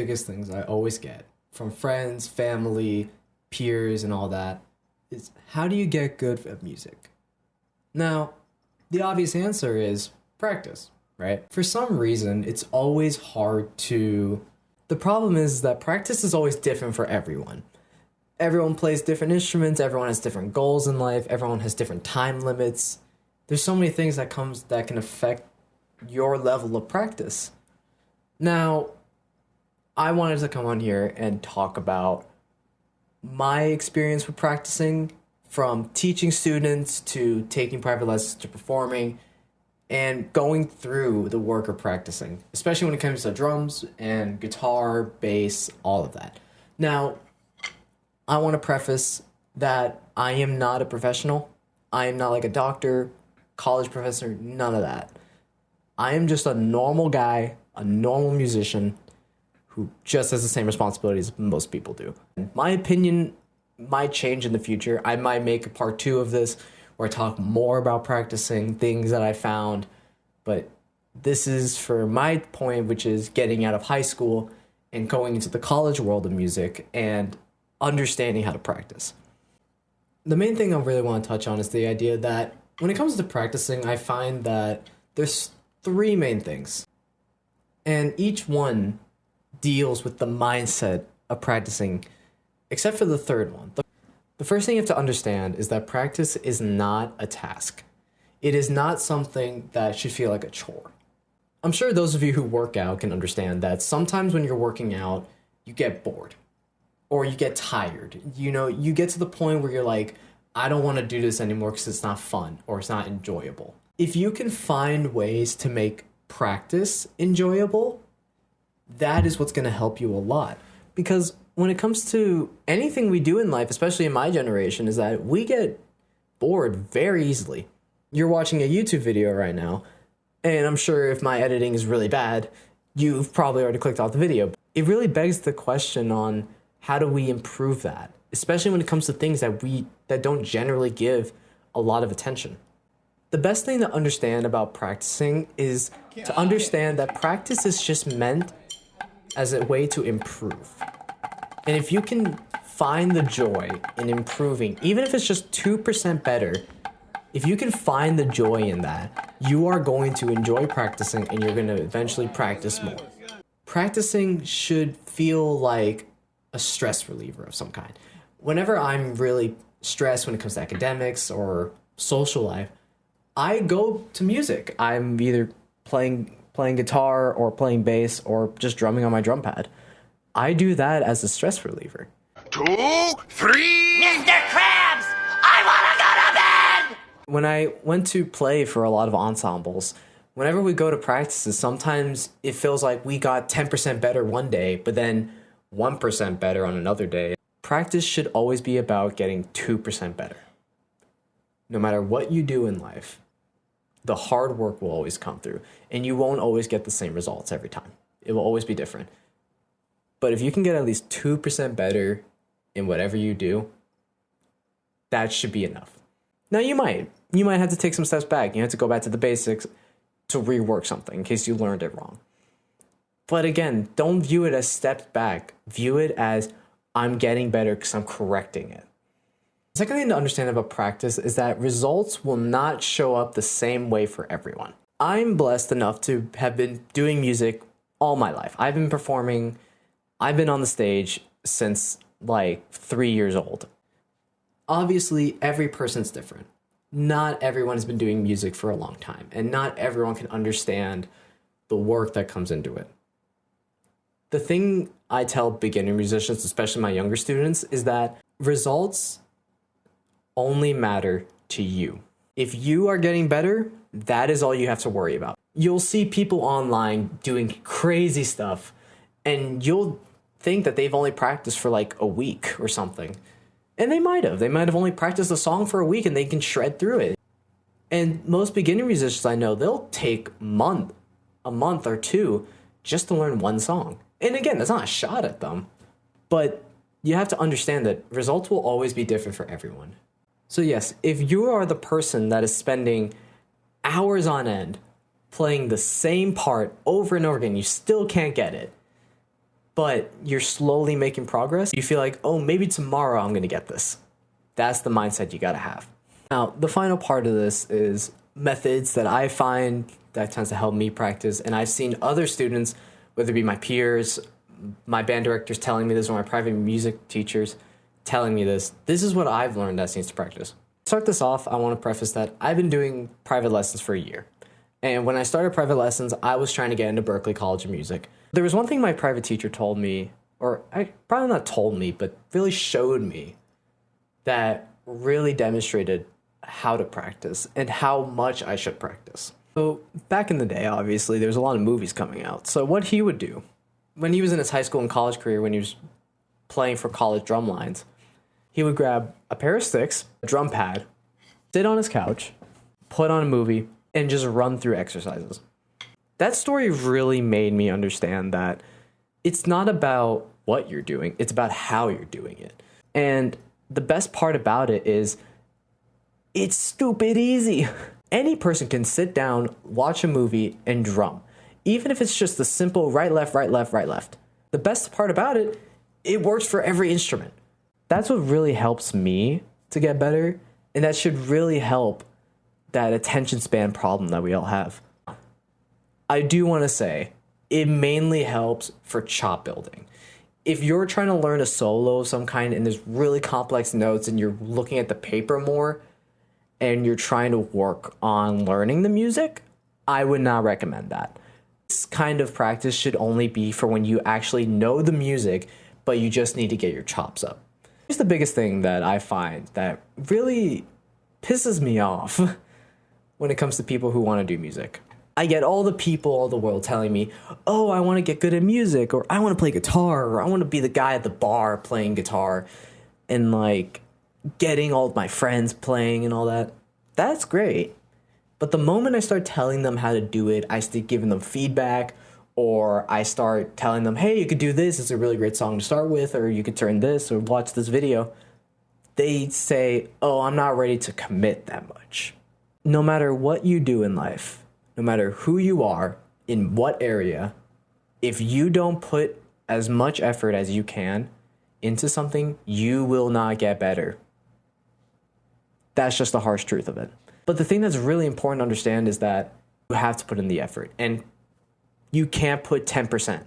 biggest things I always get from friends, family, peers, and all that is how do you get good at music? Now, the obvious answer is practice, right? For some reason, it's always hard to. The problem is that practice is always different for everyone. Everyone plays different instruments, everyone has different goals in life, everyone has different time limits. There's so many things that can affect your level of practice. Now, I wanted to come on here and talk about my experience with practicing, from teaching students to taking private lessons to performing and going through the work of practicing, especially when it comes to drums and guitar, bass, all of that. Now, I want to preface that I am not a professional. I am not like a doctor, college professor, none of that. I am just a normal guy, a normal musician who just has the same responsibilities most people do. My opinion might change in the future. I might make a part 2 of this where I talk more about practicing, things that I found. But this is for my point, which is getting out of high school and going into the college world of music and understanding how to practice. The main thing I really want to touch on is the idea that when it comes to practicing, I find that there's 3 main things. And each one deals with the mindset of practicing, except for the third one. The first thing you have to understand is that practice is not a task. It is not something that should feel like a chore. I'm sure those of you who work out can understand that sometimes when you're working out, you get bored or you get tired. You know, you get to the point where you're like, I don't want to do this anymore because it's not fun or it's not enjoyable. If you can find ways to make practice enjoyable, that is what's going to help you a lot. Because when it comes to anything we do in life, especially in my generation, is that we get bored very easily. You're watching a YouTube video right now, and I'm sure if my editing is really bad, you've probably already clicked off the video. It really begs the question on how do we improve that, especially when it comes to things that don't generally give a lot of attention. The best thing to understand about practicing is to understand that practice is just meant as a way to improve. And if you can find the joy in improving, even if it's just 2% better, if you can find the joy in that, you are going to enjoy practicing and you're going to eventually practice more. Practicing should feel like a stress reliever of some kind. Whenever I'm really stressed when it comes to academics or social life, I go to music. I'm either playing guitar or playing bass or just drumming on my drum pad. I do that as a stress reliever. 2, 3... Mr. Krabs, I want to go to bed! When I went to play for a lot of ensembles, whenever we go to practices, sometimes it feels like we got 10% better one day, but then 1% better on another day. Practice should always be about getting 2% better. No matter what you do in life, the hard work will always come through, and you won't always get the same results every time. It will always be different. But if you can get at least 2% better in whatever you do, that should be enough. Now you might have to take some steps back. You have to go back to the basics to rework something in case you learned it wrong. But again, don't view it as steps back. View it as I'm getting better because I'm correcting it. The second thing to understand about practice is that results will not show up the same way for everyone. I'm blessed enough to have been doing music all my life. I've been performing. I've been on the stage since like 3 years old. Obviously, every person's different. Not everyone has been doing music for a long time, and not everyone can understand the work that comes into it. The thing I tell beginner musicians, especially my younger students, is that results only matter to you. If you are getting better, that is all you have to worry about. You'll see people online doing crazy stuff, and you'll think that they've only practiced for like a week or something. And they might have. They might have only practiced a song for a week and they can shred through it. And most beginner musicians I know, they'll take a month or 2 just to learn one song. And again, that's not a shot at them. But you have to understand that results will always be different for everyone. So yes, if you are the person that is spending hours on end playing the same part over and over again, you still can't get it. but you're slowly making progress, you feel like, oh, maybe tomorrow I'm going to get this. That's the mindset you got to have. Now, the final part of this is methods that I find that tends to help me practice. And I've seen other students, whether it be my peers, my band directors telling me this, or my private music teachers telling me this. This is what I've learned that needs to practice. To start this off, I want to preface that I've been doing private lessons for a year. And when I started private lessons, I was trying to get into Berklee College of Music. There was one thing my private teacher told me, or I probably not told me, but really showed me that really demonstrated how to practice and how much I should practice. So back in the day, obviously, there was a lot of movies coming out. So what he would do, when he was in his high school and college career, when he was playing for college drum lines, he would grab a pair of sticks, a drum pad, sit on his couch, put on a movie, and just run through exercises. That story really made me understand that it's not about what you're doing, it's about how you're doing it. And the best part about it is it's stupid easy. Any person can sit down, watch a movie, and drum. Even if it's just the simple right, left, right, left, right, left. The best part about it, it works for every instrument. That's what really helps me to get better, and that should really help that attention span problem that we all have. I do want to say, it mainly helps for chop building. If you're trying to learn a solo of some kind and there's really complex notes and you're looking at the paper more and you're trying to work on learning the music, I would not recommend that. This kind of practice should only be for when you actually know the music, but you just need to get your chops up. Here's the biggest thing that I find that really pisses me off when it comes to people who want to do music. I get all the people of the world telling me, oh, I want to get good at music, or I want to play guitar, or I want to be the guy at the bar playing guitar, and like getting all of my friends playing and all that. That's great. But the moment I start telling them how to do it, I start giving them feedback, or I start telling them, hey, you could do this, it's a really great song to start with, or you could turn this, or watch this video, they say, oh, I'm not ready to commit that much. No matter what you do in life, no matter who you are, in what area, if you don't put as much effort as you can into something, you will not get better. That's just the harsh truth of it. But the thing that's really important to understand is that you have to put in the effort. And you can't put 10%.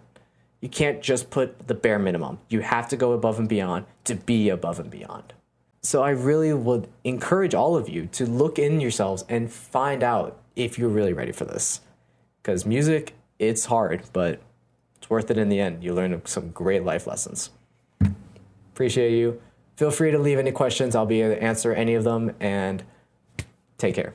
You can't just put the bare minimum. You have to go above and beyond to be above and beyond. So I really would encourage all of you to look in yourselves and find out if you're really ready for this. Because music, it's hard, but it's worth it in the end. You learn some great life lessons. Appreciate you. Feel free to leave any questions. I'll be able to answer any of them, and take care.